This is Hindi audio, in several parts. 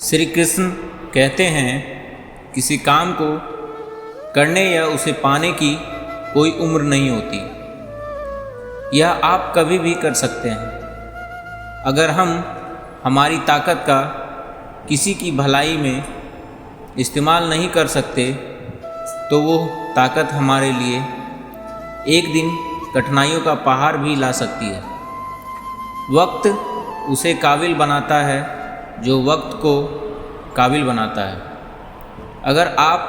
श्री कृष्ण कहते हैं, किसी काम को करने या उसे पाने की कोई उम्र नहीं होती। यह आप कभी भी कर सकते हैं। अगर हम हमारी ताकत का किसी की भलाई में इस्तेमाल नहीं कर सकते तो वो ताकत हमारे लिए एक दिन कठिनाइयों का पहाड़ भी ला सकती है। वक्त उसे काबिल बनाता है जो वक्त को काबिल बनाता है। अगर आप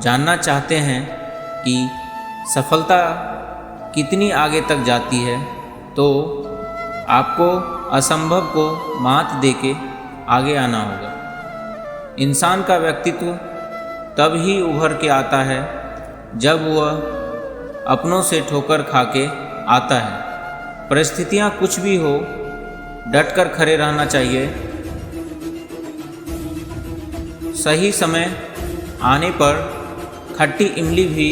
जानना चाहते हैं कि सफलता कितनी आगे तक जाती है तो आपको असंभव को मात देके आगे आना होगा। इंसान का व्यक्तित्व तब ही उभर के आता है जब वह अपनों से ठोकर खा के आता है। परिस्थितियाँ कुछ भी हो, डटकर खड़े रहना चाहिए। सही समय आने पर खट्टी इमली भी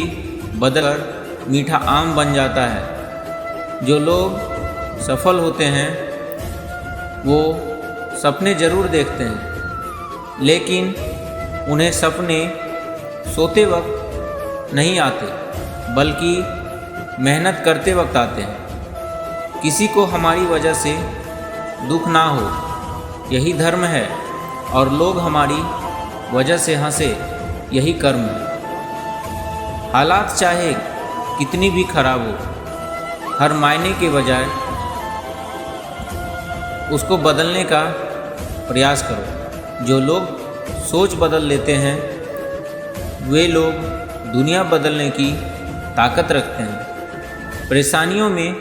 बदलकर मीठा आम बन जाता है। जो लोग सफल होते हैं वो सपने ज़रूर देखते हैं, लेकिन उन्हें सपने सोते वक्त नहीं आते बल्कि मेहनत करते वक्त आते हैं। किसी को हमारी वजह से दुख ना हो, यही धर्म है, और लोग हमारी वजह से हंसे, यही कर्म है। हालात चाहे कितनी भी खराब हो, हर मायने के बजाय उसको बदलने का प्रयास करो। जो लोग सोच बदल लेते हैं वे लोग दुनिया बदलने की ताकत रखते हैं। परेशानियों में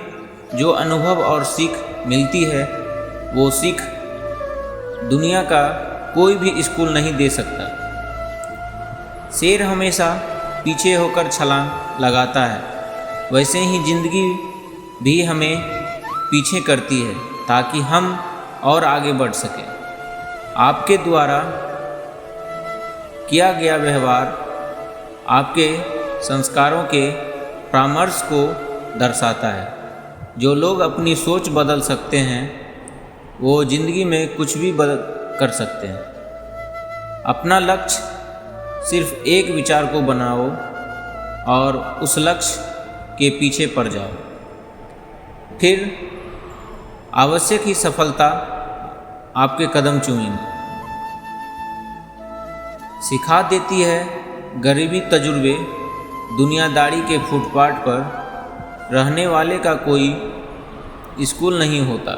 जो अनुभव और सीख मिलती है वो सीख दुनिया का कोई भी स्कूल नहीं दे सकता। शेर हमेशा पीछे होकर छलांग लगाता है, वैसे ही जिंदगी भी हमें पीछे करती है ताकि हम और आगे बढ़ सकें। आपके द्वारा किया गया व्यवहार आपके संस्कारों के परामर्श को दर्शाता है। जो लोग अपनी सोच बदल सकते हैं वो जिंदगी में कुछ भी कर सकते हैं। अपना लक्ष्य सिर्फ एक विचार को बनाओ और उस लक्ष्य के पीछे पड़ जाओ, फिर आवश्यक ही सफलता आपके कदम चूमेंगी। सिखा देती है गरीबी तजुर्बे, दुनियादारी के फुटपाथ पर रहने वाले का कोई स्कूल नहीं होता।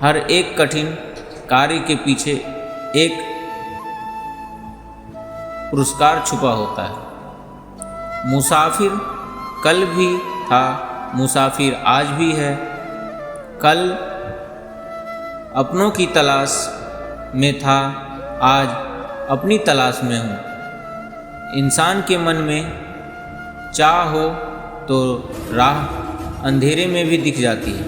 हर एक कठिन कार्य के पीछे एक पुरस्कार छुपा होता है। मुसाफिर कल भी था, मुसाफिर आज भी है। कल अपनों की तलाश में था, आज अपनी तलाश में हूँ। इंसान के मन में चाह हो तो राह अंधेरे में भी दिख जाती है।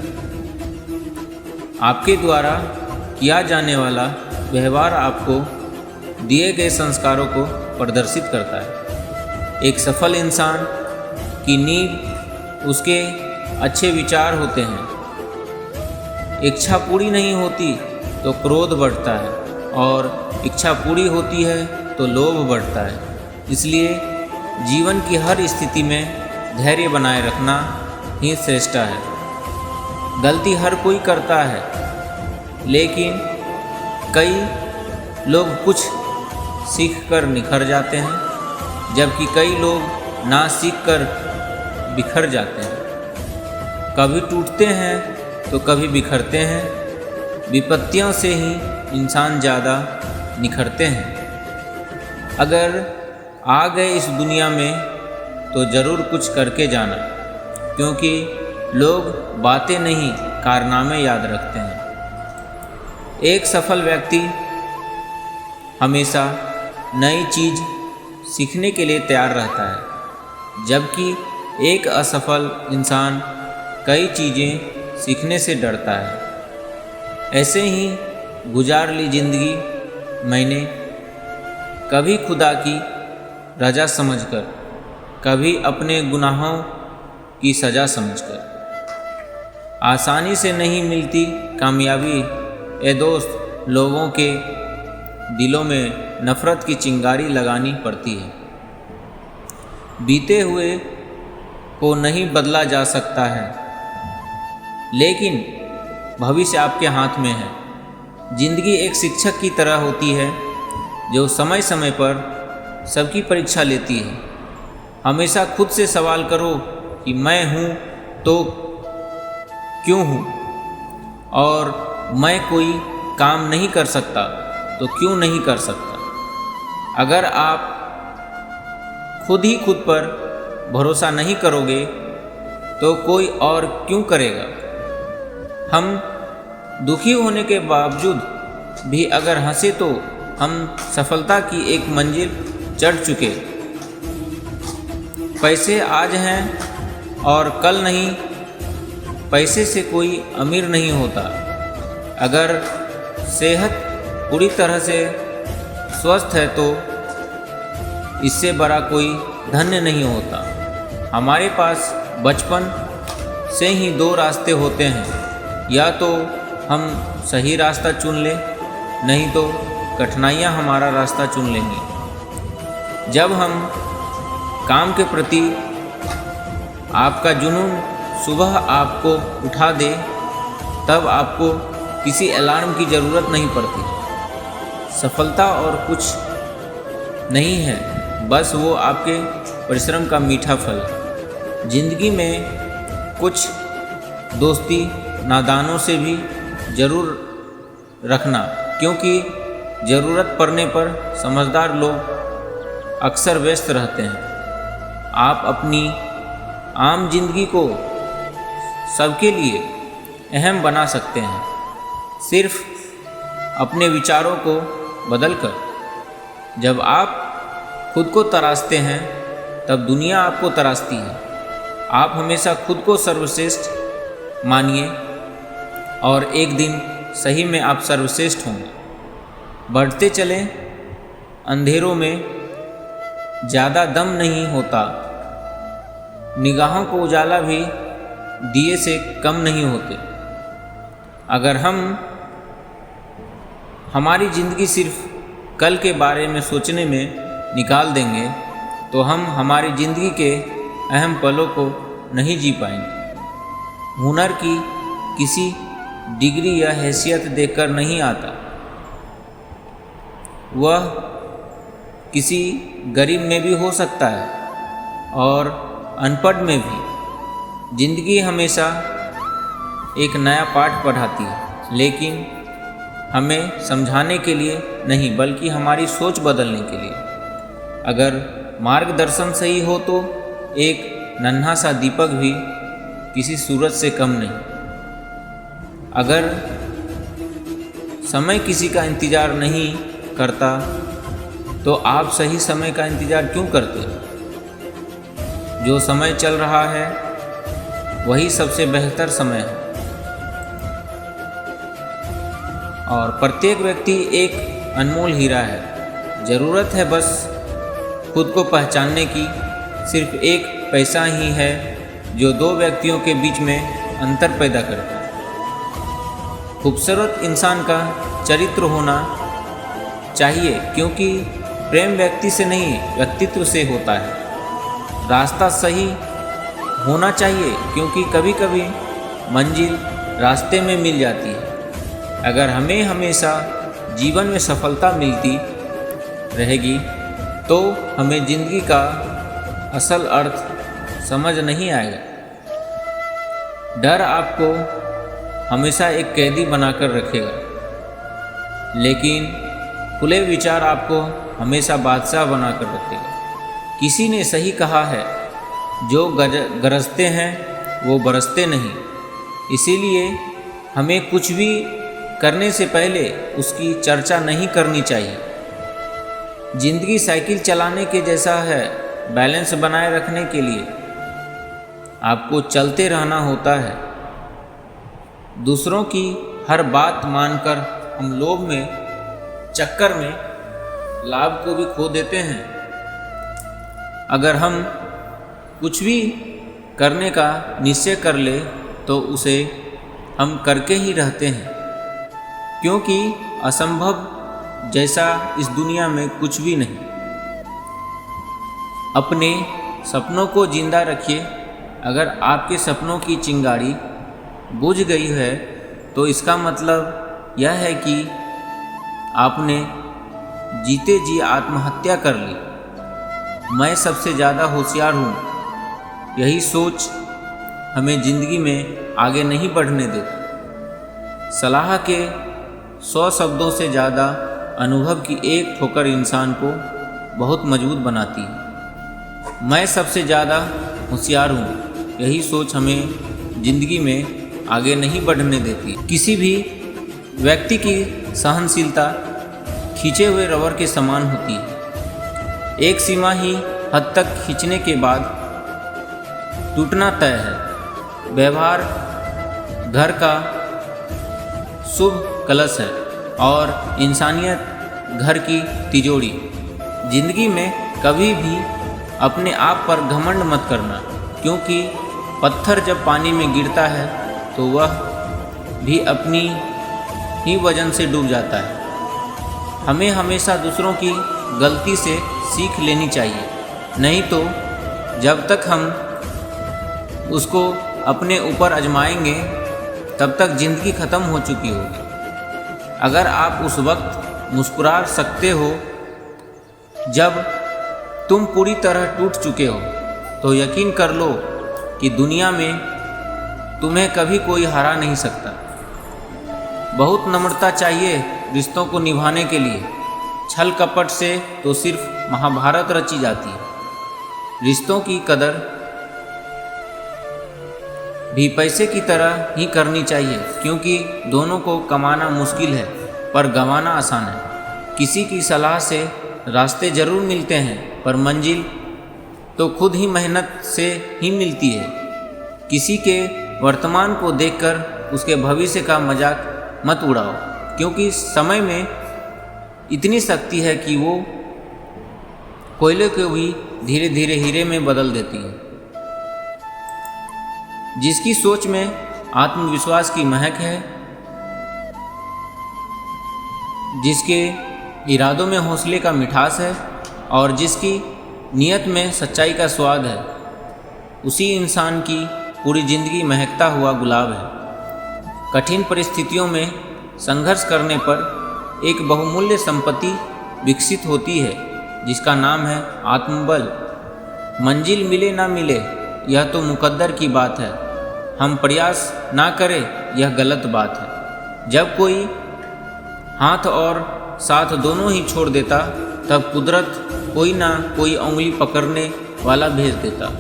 आपके द्वारा किया जाने वाला व्यवहार आपको दिए गए संस्कारों को प्रदर्शित करता है। एक सफल इंसान की नींव उसके अच्छे विचार होते हैं। इच्छा पूरी नहीं होती तो क्रोध बढ़ता है, और इच्छा पूरी होती है तो लोभ बढ़ता है। इसलिए जीवन की हर स्थिति में धैर्य बनाए रखना ही श्रेष्ठ है। गलती हर कोई करता है, लेकिन कई लोग कुछ सीखकर निखर जाते हैं, जबकि कई लोग ना सीखकर बिखर जाते हैं। कभी टूटते हैं तो कभी बिखरते हैं। विपत्तियों से ही इंसान ज़्यादा निखरते हैं। अगर आ गए इस दुनिया में तो ज़रूर कुछ करके जाना, क्योंकि लोग बातें नहीं कारनामे याद रखते हैं। एक सफल व्यक्ति हमेशा नई चीज़ सीखने के लिए तैयार रहता है, जबकि एक असफल इंसान कई चीज़ें सीखने से डरता है। ऐसे ही गुजार ली ज़िंदगी मैंने, कभी खुदा की रजा समझकर, कभी अपने गुनाहों की सज़ा समझकर। आसानी से नहीं मिलती कामयाबी ए दोस्त, लोगों के दिलों में नफ़रत की चिंगारी लगानी पड़ती है। बीते हुए को नहीं बदला जा सकता है, लेकिन भविष्य आपके हाथ में है। जिंदगी एक शिक्षक की तरह होती है जो समय समय पर सबकी परीक्षा लेती है। हमेशा खुद से सवाल करो कि मैं हूँ तो क्यों हूँ, और मैं कोई काम नहीं कर सकता तो क्यों नहीं कर सकता। अगर आप खुद ही खुद पर भरोसा नहीं करोगे तो कोई और क्यों करेगा। हम दुखी होने के बावजूद भी अगर हंसे तो हम सफलता की एक मंजिल चढ़ चुके। पैसे आज हैं और कल नहीं। पैसे से कोई अमीर नहीं होता। अगर सेहत पूरी तरह से स्वस्थ है तो इससे बड़ा कोई धन्य नहीं होता। हमारे पास बचपन से ही दो रास्ते होते हैं, या तो हम सही रास्ता चुन लें, नहीं तो कठिनाइयाँ हमारा रास्ता चुन लेंगी। जब हम काम के प्रति आपका जुनून सुबह आपको उठा दे, तब आपको किसी अलार्म की ज़रूरत नहीं पड़ती। सफलता और कुछ नहीं है, बस वो आपके परिश्रम का मीठा फल। जिंदगी में कुछ दोस्ती नादानों से भी ज़रूर रखना, क्योंकि ज़रूरत पड़ने पर समझदार लोग अक्सर व्यस्त रहते हैं। आप अपनी आम जिंदगी को सबके लिए अहम बना सकते हैं, सिर्फ अपने विचारों को बदलकर। जब आप खुद को तराशते हैं तब दुनिया आपको तराशती है। आप हमेशा खुद को सर्वश्रेष्ठ मानिए और एक दिन सही में आप सर्वश्रेष्ठ होंगे। बढ़ते चले अंधेरों में ज़्यादा दम नहीं होता। निगाहों को उजाला भी दिए से कम नहीं होते। अगर हम हमारी ज़िंदगी सिर्फ कल के बारे में सोचने में निकाल देंगे तो हम हमारी ज़िंदगी के अहम पलों को नहीं जी पाएंगे। हुनर की किसी डिग्री या हैसियत देखकर नहीं आता, वह किसी गरीब में भी हो सकता है और अनपढ़ में भी। जिंदगी हमेशा एक नया पाठ पढ़ाती है, लेकिन हमें समझाने के लिए नहीं, बल्कि हमारी सोच बदलने के लिए। अगर मार्गदर्शन सही हो तो एक नन्हा सा दीपक भी किसी सूरज से कम नहीं। अगर समय किसी का इंतज़ार नहीं करता तो आप सही समय का इंतज़ार क्यों करते? जो समय चल रहा है वही सबसे बेहतर समय है, और प्रत्येक व्यक्ति एक अनमोल हीरा है। ज़रूरत है बस खुद को पहचानने की। सिर्फ एक पैसा ही है जो दो व्यक्तियों के बीच में अंतर पैदा करता है। खूबसूरत इंसान का चरित्र होना चाहिए, क्योंकि प्रेम व्यक्ति से नहीं व्यक्तित्व से होता है। रास्ता सही होना चाहिए, क्योंकि कभी कभी मंजिल रास्ते में मिल जाती है। अगर हमें हमेशा जीवन में सफलता मिलती रहेगी तो हमें ज़िंदगी का असल अर्थ समझ नहीं आएगा। डर आपको हमेशा एक कैदी बनाकर रखेगा, लेकिन खुले विचार आपको हमेशा बादशाह बनाकर रखेगा। किसी ने सही कहा है, जो गरजते हैं वो बरसते नहीं। इसीलिए हमें कुछ भी करने से पहले उसकी चर्चा नहीं करनी चाहिए। जिंदगी साइकिल चलाने के जैसा है। बैलेंस बनाए रखने के लिए आपको चलते रहना होता है। दूसरों की हर बात मानकर हम लोभ में चक्कर में लाभ को भी खो देते हैं। अगर हम कुछ भी करने का निश्चय कर ले तो उसे हम करके ही रहते हैं, क्योंकि असंभव जैसा इस दुनिया में कुछ भी नहीं। अपने सपनों को जिंदा रखिए। अगर आपके सपनों की चिंगारी बुझ गई है तो इसका मतलब यह है कि आपने जीते जी आत्महत्या कर ली। मैं सबसे ज़्यादा होशियार हूँ, यही सोच हमें ज़िंदगी में आगे नहीं बढ़ने देती। सलाह के 100 शब्दों से ज़्यादा अनुभव की एक ठोकर इंसान को बहुत मजबूत बनाती है। मैं सबसे ज़्यादा होशियार हूँ, यही सोच हमें ज़िंदगी में आगे नहीं बढ़ने देती। किसी भी व्यक्ति की सहनशीलता खींचे हुए रबर के समान होती है। एक सीमा ही हद तक खींचने के बाद टूटना तय है। व्यवहार घर का शुभ कलश है और इंसानियत घर की तिजोरी। जिंदगी में कभी भी अपने आप पर घमंड मत करना, क्योंकि पत्थर जब पानी में गिरता है तो वह भी अपनी ही वजन से डूब जाता है। हमें हमेशा दूसरों की गलती से सीख लेनी चाहिए, नहीं तो जब तक हम उसको अपने ऊपर आजमाएंगे तब तक ज़िंदगी ख़त्म हो चुकी होगी। अगर आप उस वक्त मुस्कुरा सकते हो जब तुम पूरी तरह टूट चुके हो, तो यकीन कर लो कि दुनिया में तुम्हें कभी कोई हरा नहीं सकता। बहुत नम्रता चाहिए रिश्तों को निभाने के लिए। छल कपट से तो सिर्फ महाभारत रची जाती है। रिश्तों की कदर भी पैसे की तरह ही करनी चाहिए, क्योंकि दोनों को कमाना मुश्किल है पर गंवाना आसान है। किसी की सलाह से रास्ते जरूर मिलते हैं, पर मंजिल तो खुद ही मेहनत से ही मिलती है। किसी के वर्तमान को देखकर उसके भविष्य का मजाक मत उड़ाओ, क्योंकि समय में इतनी शक्ति है कि वो कोयले को भी धीरे धीरे हीरे में बदल देती है। जिसकी सोच में आत्मविश्वास की महक है, जिसके इरादों में हौसले का मिठास है और जिसकी नीयत में सच्चाई का स्वाद है, उसी इंसान की पूरी जिंदगी महकता हुआ गुलाब है। कठिन परिस्थितियों में संघर्ष करने पर एक बहुमूल्य संपत्ति विकसित होती है, जिसका नाम है आत्मबल। मंजिल मिले ना मिले यह तो मुकद्दर की बात है, हम प्रयास ना करें यह गलत बात है। जब कोई हाथ और साथ दोनों ही छोड़ देता, तब कुदरत कोई ना कोई उंगली पकड़ने वाला भेज देता।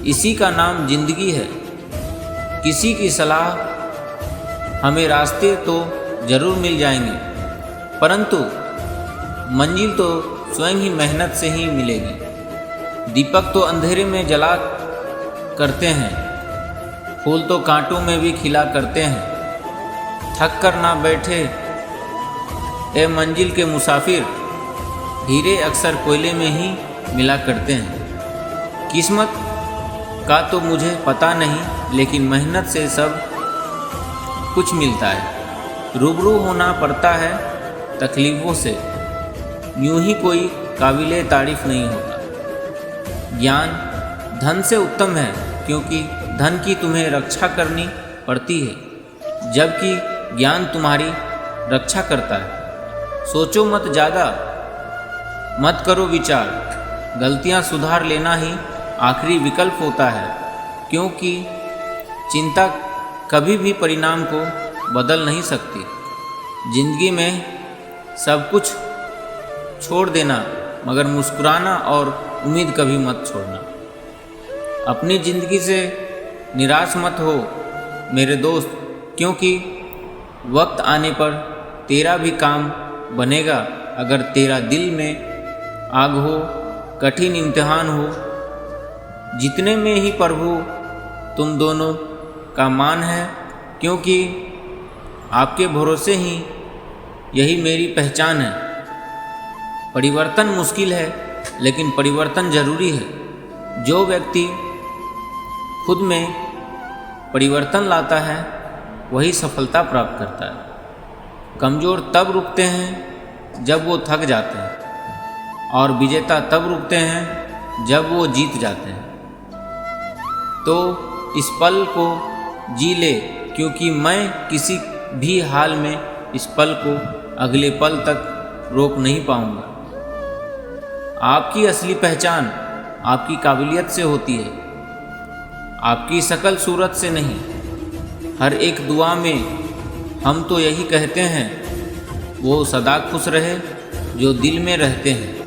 इसी का नाम जिंदगी है। किसी की सलाह हमें रास्ते तो जरूर मिल जाएंगे, परंतु मंजिल तो स्वयं ही मेहनत से ही मिलेगी। दीपक तो अंधेरे में जला करते हैं, फूल तो कांटों में भी खिला करते हैं। थक कर ना बैठे ए मंजिल के मुसाफिर, हीरे अक्सर कोयले में ही मिला करते हैं। किस्मत का तो मुझे पता नहीं, लेकिन मेहनत से सब कुछ मिलता है। रूबरू होना पड़ता है तकलीफ़ों से, यूं ही कोई काबिले तारीफ नहीं होता। ज्ञान धन से उत्तम है, क्योंकि धन की तुम्हें रक्षा करनी पड़ती है, जबकि ज्ञान तुम्हारी रक्षा करता है। सोचो मत ज़्यादा, मत करो विचार, गलतियां सुधार लेना ही आखिरी विकल्प होता है, क्योंकि चिंता कभी भी परिणाम को बदल नहीं सकती। जिंदगी में सब कुछ छोड़ देना, मगर मुस्कुराना और उम्मीद कभी मत छोड़ना। अपनी ज़िंदगी से निराश मत हो मेरे दोस्त, क्योंकि वक्त आने पर तेरा भी काम बनेगा। अगर तेरा दिल में आग हो, कठिन इम्तिहान हो, जितने में ही प्रभु तुम दोनों का मान है, क्योंकि आपके भरोसे ही यही मेरी पहचान है। परिवर्तन मुश्किल है, लेकिन परिवर्तन जरूरी है। जो व्यक्ति खुद में परिवर्तन लाता है, वही सफलता प्राप्त करता है। कमज़ोर तब रुकते हैं जब वो थक जाते हैं, और विजेता तब रुकते हैं जब वो जीत जाते हैं। तो इस पल को जी ले, क्योंकि मैं किसी भी हाल में इस पल को अगले पल तक रोक नहीं पाऊंगा। आपकी असली पहचान आपकी काबिलियत से होती है, आपकी शकल सूरत से नहीं। हर एक दुआ में हम तो यही कहते हैं, वो सदा खुश रहे जो दिल में रहते हैं।